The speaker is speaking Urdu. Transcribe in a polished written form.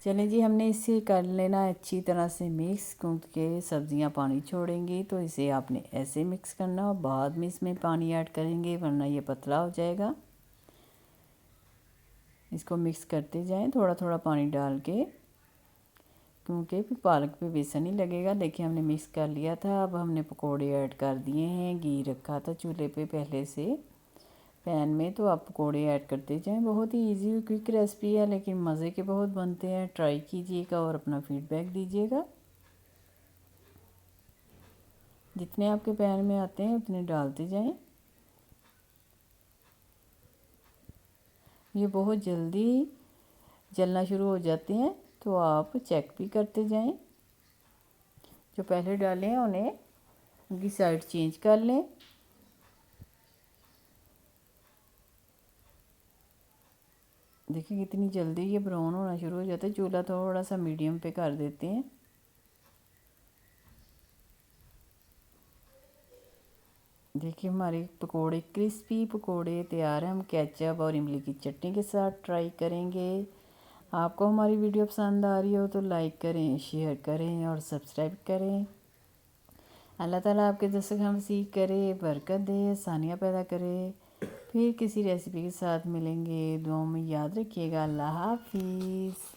چلیں جی، ہم نے اسے کر لینا اچھی طرح سے مکس، کیونکہ سبزیاں پانی چھوڑیں گی، تو اسے آپ نے ایسے مکس کرنا اور بعد میں اس میں پانی ایڈ کریں گے ورنہ یہ پتلا ہو جائے گا۔ اس کو مکس کرتے جائیں تھوڑا تھوڑا پانی ڈال کے، کیونکہ پھر پالک پہ بیسن ہی لگے گا۔ دیکھیں ہم نے مکس کر لیا تھا، اب ہم نے پکوڑے ایڈ کر دیے ہیں۔ گھی رکھا تھا چولہے پہ پہلے سے پین میں، تو آپ پکوڑے ایڈ کرتے جائیں۔ بہت ہی ایزی اور کوئک ریسپی ہے، لیکن مزے کے بہت بنتے ہیں۔ ٹرائی کیجئے گا اور اپنا فیڈ بیک دیجئے گا۔ جتنے آپ کے پین میں آتے ہیں اتنے ڈالتے جائیں۔ یہ بہت جلدی جلنا شروع ہو جاتے ہیں، تو آپ چیک بھی کرتے جائیں۔ جو پہلے ڈالیں ہیں انہیں ان کی سائڈ چینج کر لیں۔ دیکھیں کتنی جلدی یہ براؤن ہونا شروع ہو جاتا ہے۔ چولہا تھوڑا سا میڈیم پہ کر دیتے ہیں۔ دیکھیں ہمارے پکوڑے کرسپی پکوڑے تیار ہیں۔ ہم کیچپ اور املی کی چٹنی کے ساتھ ٹرائی کریں گے۔ آپ کو ہماری ویڈیو پسند آ رہی ہو تو لائک کریں، شیئر کریں اور سبسکرائب کریں۔ اللہ تعالیٰ آپ کے دسترخوان ہم وسیع کرے، برکت دے، آسانیاں پیدا کرے۔ پھر کسی ریسیپی کے ساتھ ملیں گے۔ دعاؤں میں یاد رکھیے گا۔ اللہ حافظ۔